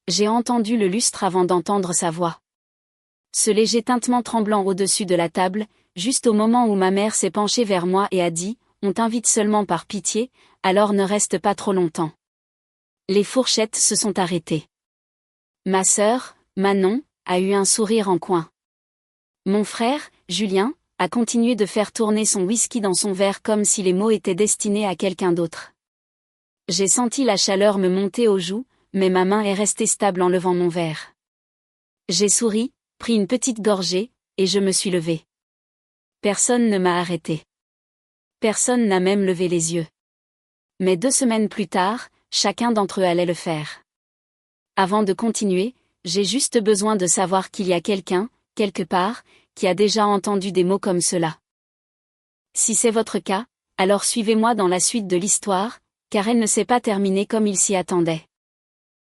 J'ai entendu le lustre avant d'entendre sa voix. Ce léger tintement tremblant au-dessus de la table, juste au moment où ma mère s'est penchée vers moi et a dit « On t'invite seulement par pitié, alors ne reste pas trop longtemps ». Les fourchettes se sont arrêtées. Ma sœur, Manon, a eu un sourire en coin. Mon frère, Julien, a continué de faire tourner son whisky dans son verre comme si les mots étaient destinés à quelqu'un d'autre. J'ai senti la chaleur me monter aux joues, mais ma main est restée stable en levant mon verre. J'ai souri, pris une petite gorgée, et je me suis levée. Personne ne m'a arrêté. Personne n'a même levé les yeux. Mais 2 semaines plus tard, chacun d'entre eux allait le faire. Avant de continuer, j'ai juste besoin de savoir qu'il y a quelqu'un, quelque part, qui a déjà entendu des mots comme cela. Si c'est votre cas, alors suivez-moi dans la suite de l'histoire, car elle ne s'est pas terminée comme il s'y attendait.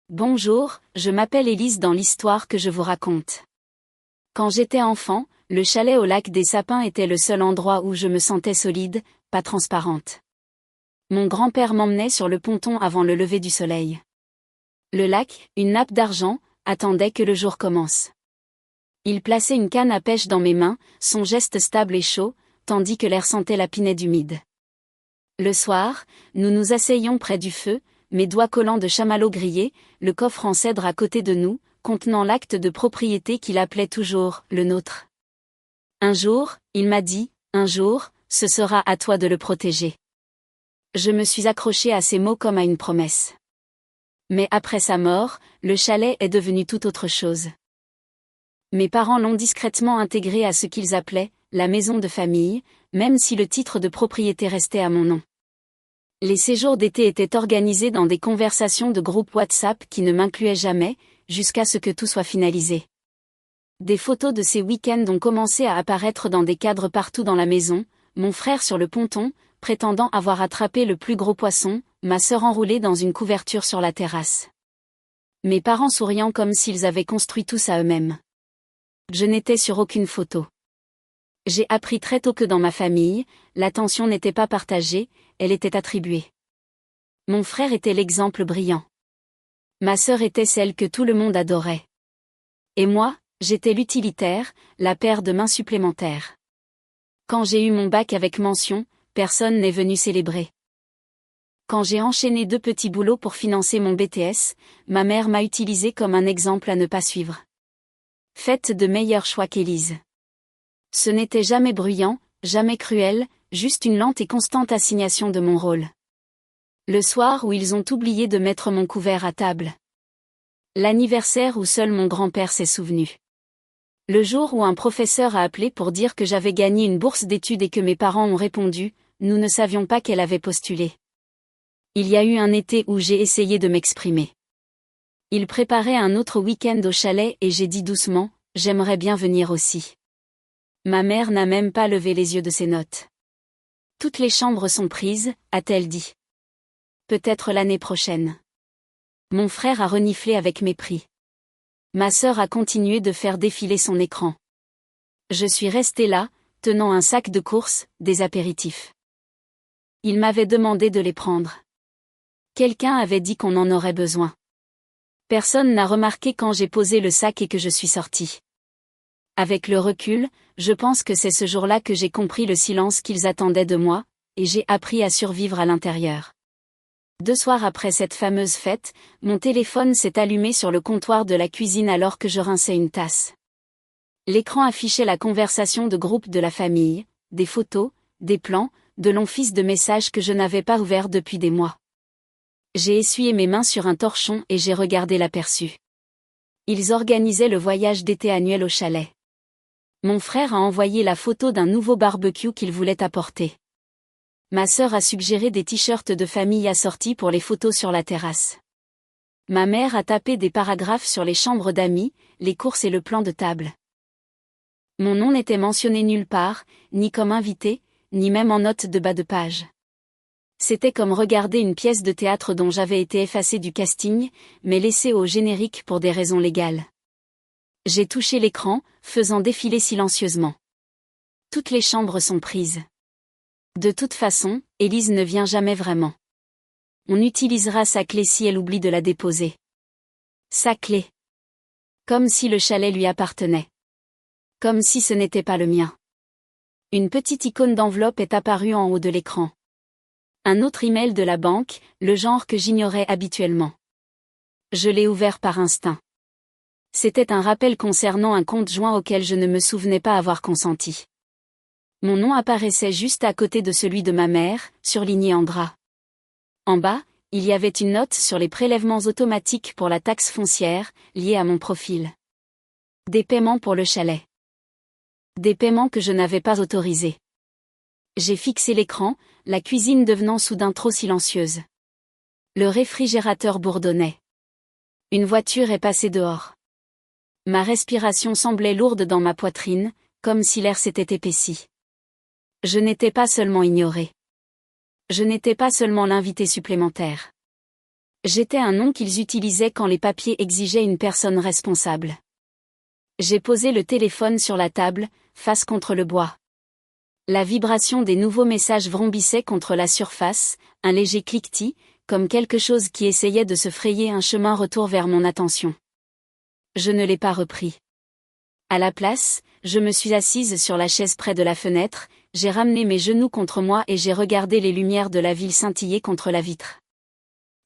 Bonjour, je m'appelle Élise dans l'histoire que je vous raconte. Quand j'étais enfant, le chalet au lac des Sapins était le seul endroit où je me sentais solide, pas transparente. Mon grand-père m'emmenait sur le ponton avant le lever du soleil. Le lac, une nappe d'argent, attendait que le jour commence. Il plaçait une canne à pêche dans mes mains, son geste stable et chaud, tandis que l'air sentait la pinède humide. Le soir, nous nous asseyions près du feu, mes doigts collants de chamallow grillé, le coffre en cèdre à côté de nous, contenant l'acte de propriété qu'il appelait toujours « le nôtre ». Un jour, il m'a dit, un jour, ce sera à toi de le protéger. Je me suis accrochée à ces mots comme à une promesse. Mais après sa mort, le chalet est devenu tout autre chose. Mes parents l'ont discrètement intégré à ce qu'ils appelaient « la maison de famille », même si le titre de propriété restait à mon nom. Les séjours d'été étaient organisés dans des conversations de groupe WhatsApp qui ne m'incluaient jamais, jusqu'à ce que tout soit finalisé. Des photos de ces week-ends ont commencé à apparaître dans des cadres partout dans la maison, mon frère sur le ponton, prétendant avoir attrapé le plus gros poisson, ma sœur enroulée dans une couverture sur la terrasse. Mes parents souriant comme s'ils avaient construit tout ça eux-mêmes. Je n'étais sur aucune photo. J'ai appris très tôt que dans ma famille, l'attention n'était pas partagée, elle était attribuée. Mon frère était l'exemple brillant. Ma sœur était celle que tout le monde adorait. Et moi, j'étais l'utilitaire, la paire de mains supplémentaires. Quand j'ai eu mon bac avec mention, personne n'est venu célébrer. Quand j'ai enchaîné 2 petits boulots pour financer mon BTS, ma mère m'a utilisé comme un exemple à ne pas suivre. Faites de meilleurs choix qu'Élise. Ce n'était jamais bruyant, jamais cruel, juste une lente et constante assignation de mon rôle. Le soir où ils ont oublié de mettre mon couvert à table. L'anniversaire où seul mon grand-père s'est souvenu. Le jour où un professeur a appelé pour dire que j'avais gagné une bourse d'études et que mes parents ont répondu, nous ne savions pas qu'elle avait postulé. Il y a eu un été où j'ai essayé de m'exprimer. Il préparait un autre week-end au chalet et j'ai dit doucement, j'aimerais bien venir aussi. Ma mère n'a même pas levé les yeux de ses notes. Toutes les chambres sont prises, a-t-elle dit. Peut-être l'année prochaine. Mon frère a reniflé avec mépris. Ma sœur a continué de faire défiler son écran. Je suis restée là, tenant un sac de courses, des apéritifs. Il m'avait demandé de les prendre. Quelqu'un avait dit qu'on en aurait besoin. Personne n'a remarqué quand j'ai posé le sac et que je suis sortie. Avec le recul, je pense que c'est ce jour-là que j'ai compris le silence qu'ils attendaient de moi, et j'ai appris à survivre à l'intérieur. 2 soirs après cette fameuse fête, mon téléphone s'est allumé sur le comptoir de la cuisine alors que je rinçais une tasse. L'écran affichait la conversation de groupe de la famille, des photos, des plans, de longs fiches de messages que je n'avais pas ouverts depuis des mois. J'ai essuyé mes mains sur un torchon et j'ai regardé l'aperçu. Ils organisaient le voyage d'été annuel au chalet. Mon frère a envoyé la photo d'un nouveau barbecue qu'il voulait apporter. Ma sœur a suggéré des t-shirts de famille assortis pour les photos sur la terrasse. Ma mère a tapé des paragraphes sur les chambres d'amis, les courses et le plan de table. Mon nom n'était mentionné nulle part, ni comme invité, ni même en note de bas de page. C'était comme regarder une pièce de théâtre dont j'avais été effacée du casting, mais laissée au générique pour des raisons légales. J'ai touché l'écran, faisant défiler silencieusement. Toutes les chambres sont prises. De toute façon, Élise ne vient jamais vraiment. On utilisera sa clé si elle oublie de la déposer. Sa clé. Comme si le chalet lui appartenait. Comme si ce n'était pas le mien. Une petite icône d'enveloppe est apparue en haut de l'écran. Un autre email de la banque, le genre que j'ignorais habituellement. Je l'ai ouvert par instinct. C'était un rappel concernant un compte joint auquel je ne me souvenais pas avoir consenti. Mon nom apparaissait juste à côté de celui de ma mère, surligné en gras. En bas, il y avait une note sur les prélèvements automatiques pour la taxe foncière, liée à mon profil. Des paiements pour le chalet. Des paiements que je n'avais pas autorisés. J'ai fixé l'écran, la cuisine devenant soudain trop silencieuse. Le réfrigérateur bourdonnait. Une voiture est passée dehors. Ma respiration semblait lourde dans ma poitrine, comme si l'air s'était épaissi. Je n'étais pas seulement ignorée. Je n'étais pas seulement l'invité supplémentaire. J'étais un nom qu'ils utilisaient quand les papiers exigeaient une personne responsable. J'ai posé le téléphone sur la table, face contre le bois. La vibration des nouveaux messages vrombissait contre la surface, un léger cliquetis, comme quelque chose qui essayait de se frayer un chemin retour vers mon attention. Je ne l'ai pas repris. À la place, je me suis assise sur la chaise près de la fenêtre, j'ai ramené mes genoux contre moi et j'ai regardé les lumières de la ville scintiller contre la vitre.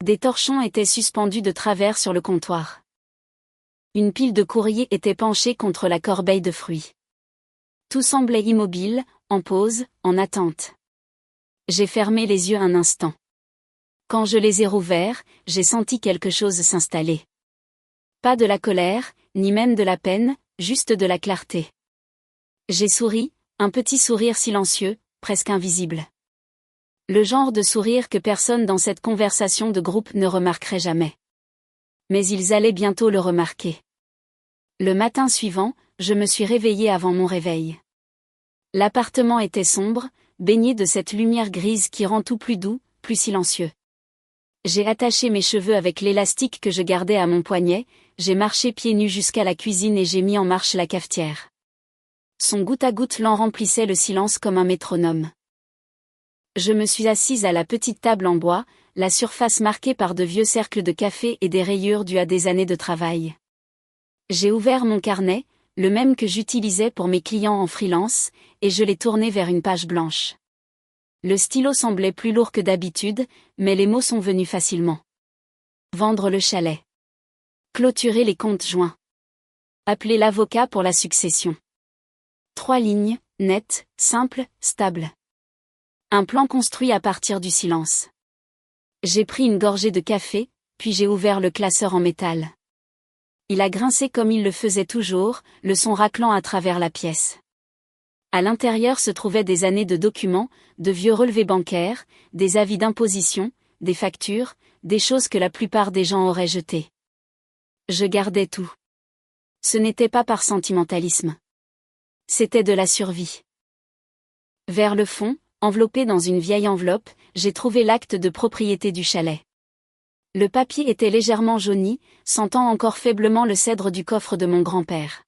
Des torchons étaient suspendus de travers sur le comptoir. Une pile de courrier était penchée contre la corbeille de fruits. Tout semblait immobile, en pause, en attente. J'ai fermé les yeux un instant. Quand je les ai rouverts, j'ai senti quelque chose s'installer. Pas de la colère, ni même de la peine, juste de la clarté. J'ai souri, un petit sourire silencieux, presque invisible. Le genre de sourire que personne dans cette conversation de groupe ne remarquerait jamais. Mais ils allaient bientôt le remarquer. Le matin suivant, je me suis réveillée avant mon réveil. L'appartement était sombre, baigné de cette lumière grise qui rend tout plus doux, plus silencieux. J'ai attaché mes cheveux avec l'élastique que je gardais à mon poignet, j'ai marché pieds nus jusqu'à la cuisine et j'ai mis en marche la cafetière. Son goutte à goutte lent remplissait le silence comme un métronome. Je me suis assise à la petite table en bois, la surface marquée par de vieux cercles de café et des rayures dues à des années de travail. J'ai ouvert mon carnet, le même que j'utilisais pour mes clients en freelance, et je l'ai tourné vers une page blanche. Le stylo semblait plus lourd que d'habitude, mais les mots sont venus facilement. Vendre le chalet. Clôturer les comptes joints. Appeler l'avocat pour la succession. 3 lignes, nettes, simples, stables. Un plan construit à partir du silence. J'ai pris une gorgée de café, puis j'ai ouvert le classeur en métal. Il a grincé comme il le faisait toujours, le son raclant à travers la pièce. À l'intérieur se trouvaient des années de documents, de vieux relevés bancaires, des avis d'imposition, des factures, des choses que la plupart des gens auraient jetées. Je gardais tout. Ce n'était pas par sentimentalisme. C'était de la survie. Vers le fond, enveloppé dans une vieille enveloppe, j'ai trouvé l'acte de propriété du chalet. Le papier était légèrement jauni, sentant encore faiblement le cèdre du coffre de mon grand-père.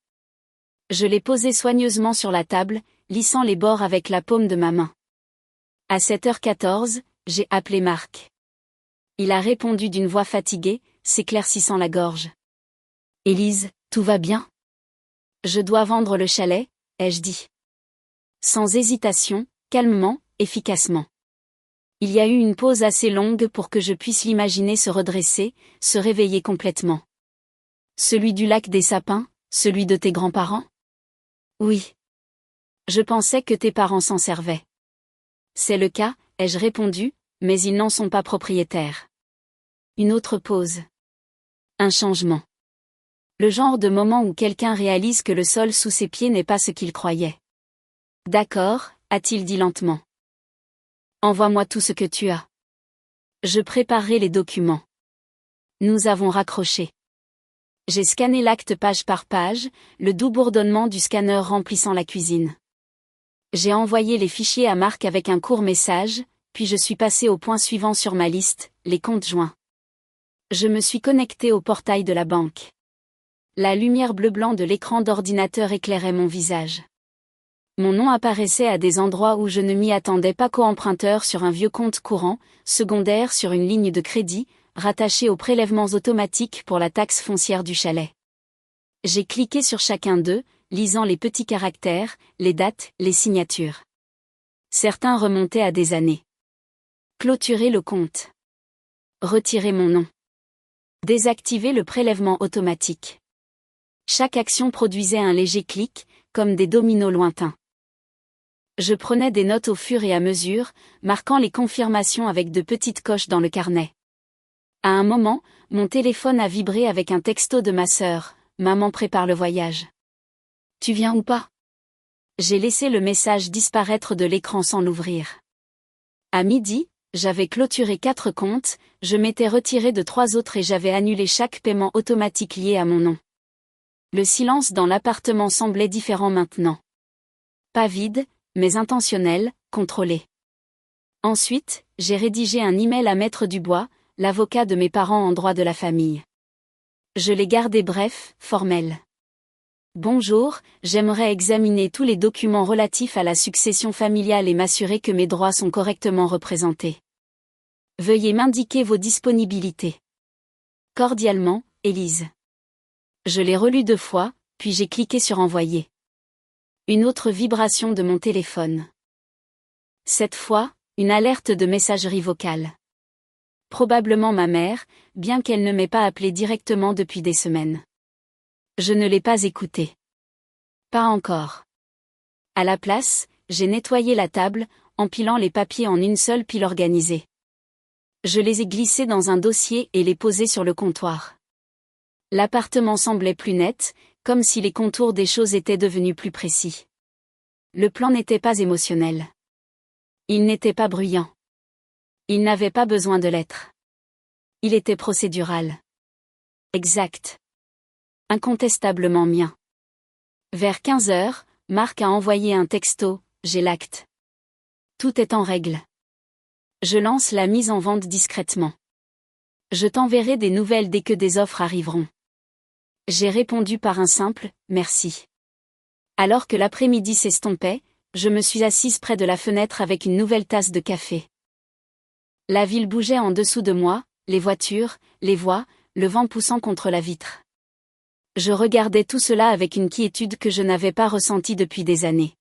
Je l'ai posé soigneusement sur la table, lissant les bords avec la paume de ma main. À 7h14, j'ai appelé Marc. Il a répondu d'une voix fatiguée, s'éclaircissant la gorge. « Élise, tout va bien ? Je dois vendre le chalet, ai-je dit. Sans hésitation, calmement, efficacement. Il y a eu une pause assez longue pour que je puisse l'imaginer se redresser, se réveiller complètement. Celui du lac des sapins, celui de tes grands-parents ? Oui. Je pensais que tes parents s'en servaient. C'est le cas, ai-je répondu, mais ils n'en sont pas propriétaires. Une autre pause. Un changement. Le genre de moment où quelqu'un réalise que le sol sous ses pieds n'est pas ce qu'il croyait. D'accord, a-t-il dit lentement. Envoie-moi tout ce que tu as. Je préparerai les documents. Nous avons raccroché. J'ai scanné l'acte page par page, le doux bourdonnement du scanner remplissant la cuisine. J'ai envoyé les fichiers à Marc avec un court message, puis je suis passé au point suivant sur ma liste, les comptes joints. Je me suis connecté au portail de la banque. La lumière bleu-blanc de l'écran d'ordinateur éclairait mon visage. Mon nom apparaissait à des endroits où je ne m'y attendais pas, co-emprunteur sur un vieux compte courant, secondaire sur une ligne de crédit, rattachés aux prélèvements automatiques pour la taxe foncière du chalet. J'ai cliqué sur chacun d'eux, lisant les petits caractères, les dates, les signatures. Certains remontaient à des années. Clôturer le compte. Retirer mon nom. Désactiver le prélèvement automatique. Chaque action produisait un léger clic, comme des dominos lointains. Je prenais des notes au fur et à mesure, marquant les confirmations avec de petites coches dans le carnet. À un moment, mon téléphone a vibré avec un texto de ma sœur. Maman prépare le voyage. Tu viens ou pas? J'ai laissé le message disparaître de l'écran sans l'ouvrir. À midi, j'avais clôturé 4 comptes, je m'étais retiré de 3 autres et j'avais annulé chaque paiement automatique lié à mon nom. Le silence dans l'appartement semblait différent maintenant. Pas vide, mais intentionnel, contrôlé. Ensuite, j'ai rédigé un email à Maître Dubois, l'avocat de mes parents en droit de la famille. Je l'ai gardé bref, formel. Bonjour, j'aimerais examiner tous les documents relatifs à la succession familiale et m'assurer que mes droits sont correctement représentés. Veuillez m'indiquer vos disponibilités. Cordialement, Élise. Je l'ai relu 2 fois, puis j'ai cliqué sur envoyer. Une autre vibration de mon téléphone. Cette fois, une alerte de messagerie vocale. Probablement ma mère, bien qu'elle ne m'ait pas appelé directement depuis des semaines. Je ne l'ai pas écoutée. Pas encore. À la place, j'ai nettoyé la table, empilant les papiers en une seule pile organisée. Je les ai glissés dans un dossier et les posés sur le comptoir. L'appartement semblait plus net, comme si les contours des choses étaient devenus plus précis. Le plan n'était pas émotionnel. Il n'était pas bruyant. Il n'avait pas besoin de l'être. Il était procédural. Exact. Incontestablement mien. Vers 15 heures, Marc a envoyé un texto, j'ai l'acte. Tout est en règle. Je lance la mise en vente discrètement. Je t'enverrai des nouvelles dès que des offres arriveront. J'ai répondu par un simple « merci ». Alors que l'après-midi s'estompait, je me suis assise près de la fenêtre avec une nouvelle tasse de café. La ville bougeait en dessous de moi, les voitures, les voix, le vent poussant contre la vitre. Je regardais tout cela avec une quiétude que je n'avais pas ressentie depuis des années.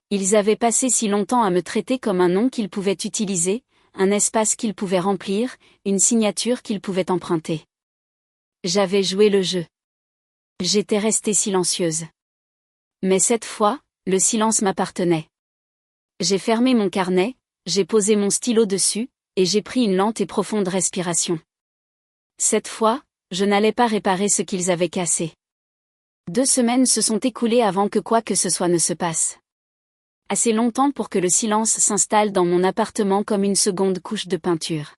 Ils avaient passé si longtemps à me traiter comme un nom qu'ils pouvaient utiliser, un espace qu'ils pouvaient remplir, une signature qu'ils pouvaient emprunter. J'avais joué le jeu. J'étais restée silencieuse. Mais cette fois, le silence m'appartenait. J'ai fermé mon carnet, j'ai posé mon stylo dessus, et j'ai pris une lente et profonde respiration. Cette fois, je n'allais pas réparer ce qu'ils avaient cassé. 2 semaines se sont écoulées avant que quoi que ce soit ne se passe. Assez longtemps pour que le silence s'installe dans mon appartement comme une seconde couche de peinture.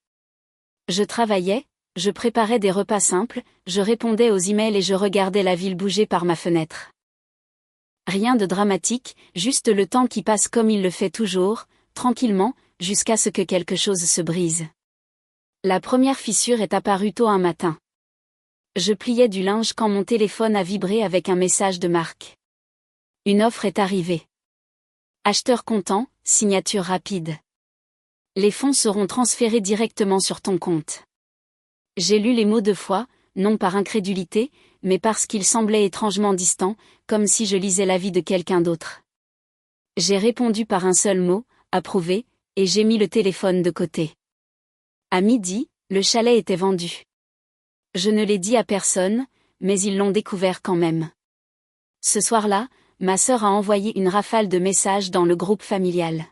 Je travaillais, je préparais des repas simples, je répondais aux emails et je regardais la ville bouger par ma fenêtre. Rien de dramatique, juste le temps qui passe comme il le fait toujours, tranquillement, jusqu'à ce que quelque chose se brise. La première fissure est apparue tôt un matin. Je pliais du linge quand mon téléphone a vibré avec un message de Marc. Une offre est arrivée. Acheteur content, signature rapide. Les fonds seront transférés directement sur ton compte. J'ai lu les mots 2 fois, non par incrédulité, mais parce qu'ils semblaient étrangement distants, comme si je lisais la vie de quelqu'un d'autre. J'ai répondu par un seul mot, approuvé, et j'ai mis le téléphone de côté. À midi, le chalet était vendu. Je ne l'ai dit à personne, mais ils l'ont découvert quand même. Ce soir-là, ma sœur a envoyé une rafale de messages dans le groupe familial.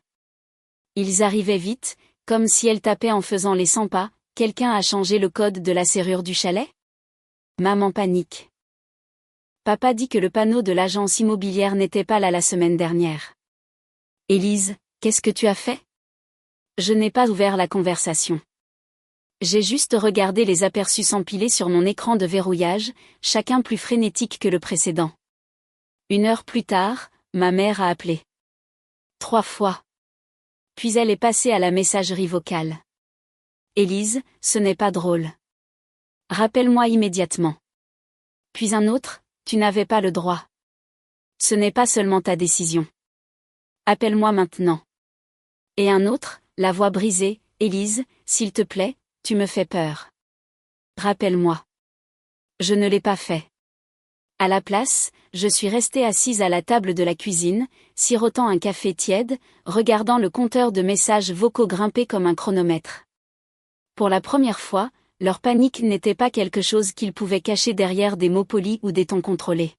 Ils arrivaient vite, comme si elle tapait en faisant les 100 pas, quelqu'un a changé le code de la serrure du chalet? Maman panique. Papa dit que le panneau de l'agence immobilière n'était pas là la semaine dernière. Élise, qu'est-ce que tu as fait? Je n'ai pas ouvert la conversation. J'ai juste regardé les aperçus s'empiler sur mon écran de verrouillage, chacun plus frénétique que le précédent. 1 heure plus tard, ma mère a appelé. 3 fois. Puis elle est passée à la messagerie vocale. Élise, ce n'est pas drôle. Rappelle-moi immédiatement. Puis un autre, tu n'avais pas le droit. Ce n'est pas seulement ta décision. Appelle-moi maintenant. Et un autre, la voix brisée, Élise, s'il te plaît, Tu me fais peur. Rappelle-moi. Je ne l'ai pas fait. À la place, je suis restée assise à la table de la cuisine, sirotant un café tiède, regardant le compteur de messages vocaux grimper comme un chronomètre. Pour la première fois, leur panique n'était pas quelque chose qu'ils pouvaient cacher derrière des mots polis ou des tons contrôlés.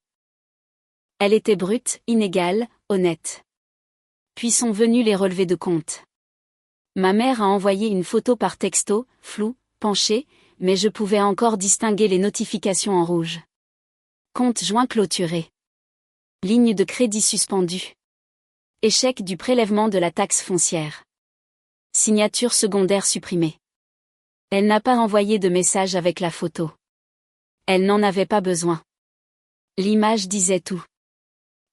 Elle était brute, inégale, honnête. Puis sont venus les relevés de compte. Ma mère a envoyé une photo par texto, floue, penchée, mais je pouvais encore distinguer les notifications en rouge. Compte joint clôturé. Ligne de crédit suspendue. Échec du prélèvement de la taxe foncière. Signature secondaire supprimée. Elle n'a pas envoyé de message avec la photo. Elle n'en avait pas besoin. L'image disait tout.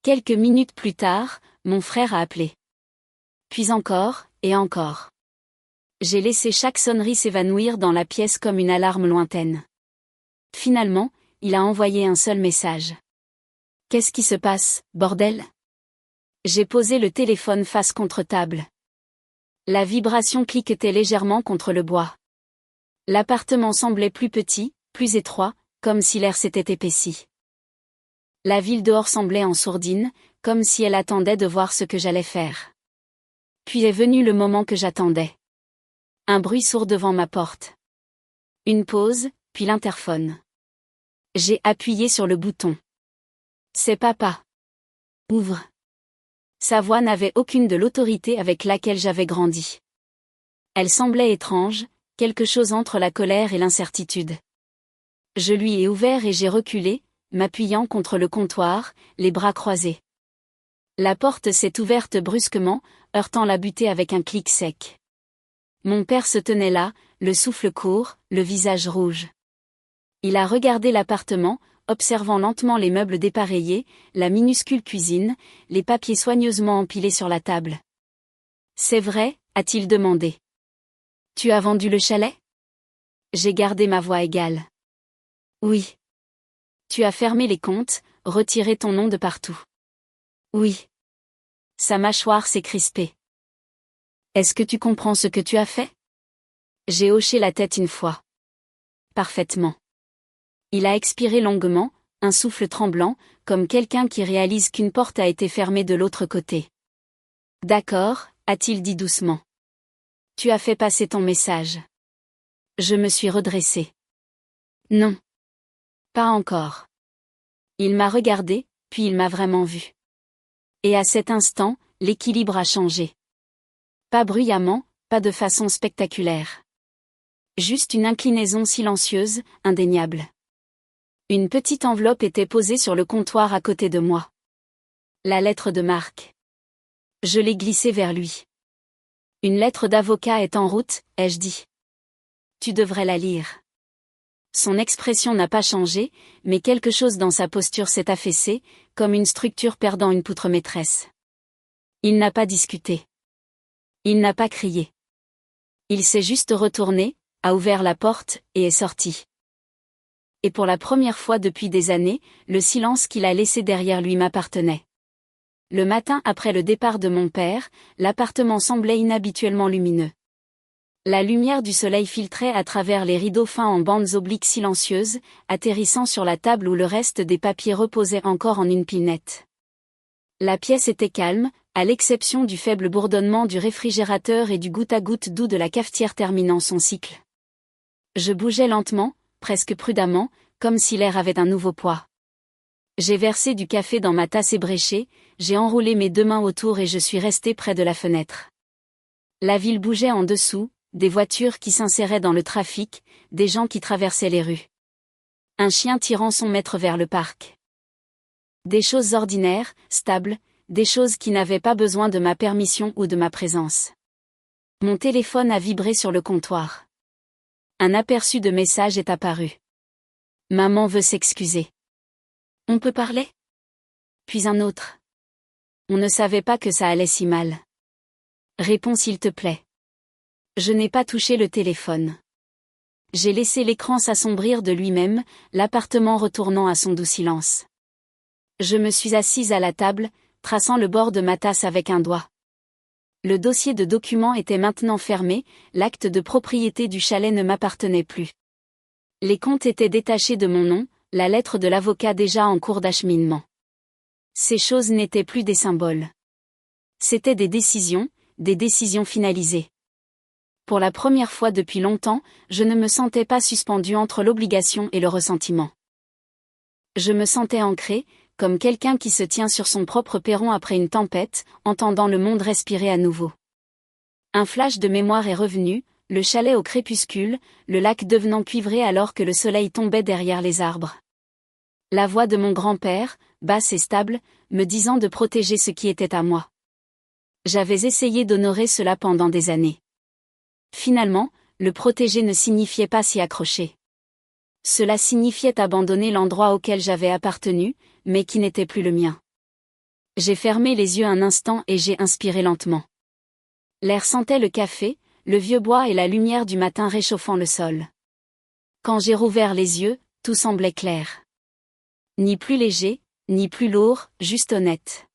Quelques minutes plus tard, mon frère a appelé. Puis encore, et encore. J'ai laissé chaque sonnerie s'évanouir dans la pièce comme une alarme lointaine. Finalement, il a envoyé un seul message. Qu'est-ce qui se passe, bordel? J'ai posé le téléphone face contre table. La vibration cliquetait légèrement contre le bois. L'appartement semblait plus petit, plus étroit, comme si l'air s'était épaissi. La ville dehors semblait en sourdine, comme si elle attendait de voir ce que j'allais faire. Puis est venu le moment que j'attendais. Un bruit sourd devant ma porte. Une pause, puis l'interphone. J'ai appuyé sur le bouton. C'est papa. Ouvre. Sa voix n'avait aucune de l'autorité avec laquelle j'avais grandi. Elle semblait étrange, quelque chose entre la colère et l'incertitude. Je lui ai ouvert et j'ai reculé, m'appuyant contre le comptoir, les bras croisés. La porte s'est ouverte brusquement, heurtant la butée avec un clic sec. Mon père se tenait là, le souffle court, le visage rouge. Il a regardé l'appartement, observant lentement les meubles dépareillés, la minuscule cuisine, les papiers soigneusement empilés sur la table. « C'est vrai ?» a-t-il demandé. « Tu as vendu le chalet ?» J'ai gardé ma voix égale. « Oui. » « Tu as fermé les comptes, retiré ton nom de partout. » « Oui. » Sa mâchoire s'est crispée. « Est-ce que tu comprends ce que tu as fait ?» J'ai hoché la tête une fois. « Parfaitement. » Il a expiré longuement, un souffle tremblant, comme quelqu'un qui réalise qu'une porte a été fermée de l'autre côté. « D'accord, » a-t-il dit doucement. « Tu as fait passer ton message. » Je me suis redressée. « Non. Pas encore. » Il m'a regardé, puis il m'a vraiment vu. Et à cet instant, l'équilibre a changé. Pas bruyamment, pas de façon spectaculaire. Juste une inclinaison silencieuse, indéniable. Une petite enveloppe était posée sur le comptoir à côté de moi. La lettre de Marc. Je l'ai glissée vers lui. Une lettre d'avocat est en route, ai-je dit. Tu devrais la lire. Son expression n'a pas changé, mais quelque chose dans sa posture s'est affaissé, comme une structure perdant une poutre maîtresse. Il n'a pas discuté. Il n'a pas crié. Il s'est juste retourné, a ouvert la porte, et est sorti. Et pour la première fois depuis des années, le silence qu'il a laissé derrière lui m'appartenait. Le matin après le départ de mon père, l'appartement semblait inhabituellement lumineux. La lumière du soleil filtrait à travers les rideaux fins en bandes obliques silencieuses, atterrissant sur la table où le reste des papiers reposait encore en une pile nette. La pièce était calme, à l'exception du faible bourdonnement du réfrigérateur et du goutte-à-goutte doux de la cafetière terminant son cycle. Je bougeais lentement, presque prudemment, comme si l'air avait un nouveau poids. J'ai versé du café dans ma tasse ébréchée, j'ai enroulé mes deux mains autour et je suis restée près de la fenêtre. La ville bougeait en dessous, des voitures qui s'inséraient dans le trafic, des gens qui traversaient les rues. Un chien tirant son maître vers le parc. Des choses ordinaires, stables, des choses qui n'avaient pas besoin de ma permission ou de ma présence. Mon téléphone a vibré sur le comptoir. Un aperçu de message est apparu. Maman veut s'excuser. On peut parler? Puis un autre. On ne savait pas que ça allait si mal. Réponds s'il te plaît. Je n'ai pas touché le téléphone. J'ai laissé l'écran s'assombrir de lui-même, l'appartement retournant à son doux silence. Je me suis assise à la table, traçant le bord de ma tasse avec un doigt. Le dossier de documents était maintenant fermé, l'acte de propriété du chalet ne m'appartenait plus. Les comptes étaient détachés de mon nom, la lettre de l'avocat déjà en cours d'acheminement. Ces choses n'étaient plus des symboles. C'étaient des décisions finalisées. Pour la première fois depuis longtemps, je ne me sentais pas suspendu entre l'obligation et le ressentiment. Je me sentais ancré, comme quelqu'un qui se tient sur son propre perron après une tempête, entendant le monde respirer à nouveau. Un flash de mémoire est revenu, le chalet au crépuscule, le lac devenant cuivré alors que le soleil tombait derrière les arbres. La voix de mon grand-père, basse et stable, me disant de protéger ce qui était à moi. J'avais essayé d'honorer cela pendant des années. Finalement, le protéger ne signifiait pas s'y accrocher. Cela signifiait abandonner l'endroit auquel j'avais appartenu, mais qui n'était plus le mien. J'ai fermé les yeux un instant et j'ai inspiré lentement. L'air sentait le café, le vieux bois et la lumière du matin réchauffant le sol. Quand j'ai rouvert les yeux, tout semblait clair. Ni plus léger, ni plus lourd, juste honnête.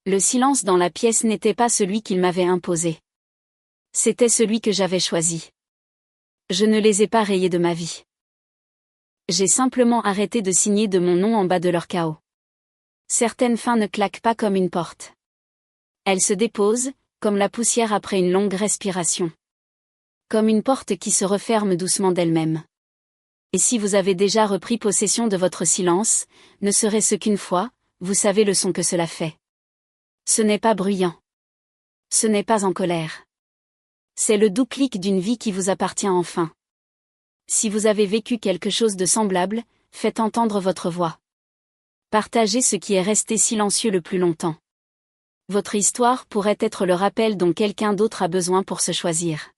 Le silence dans la pièce n'était pas celui qu'il m'avait imposé. C'était celui que j'avais choisi. Je ne les ai pas rayés de ma vie. J'ai simplement arrêté de signer de mon nom en bas de leur chaos. Certaines fins ne claquent pas comme une porte. Elles se déposent, comme la poussière après une longue respiration. Comme une porte qui se referme doucement d'elle-même. Et si vous avez déjà repris possession de votre silence, ne serait-ce qu'une fois, vous savez le son que cela fait. Ce n'est pas bruyant. Ce n'est pas en colère. C'est le doux clic d'une vie qui vous appartient enfin. Si vous avez vécu quelque chose de semblable, faites entendre votre voix. Partagez ce qui est resté silencieux le plus longtemps. Votre histoire pourrait être le rappel dont quelqu'un d'autre a besoin pour se choisir.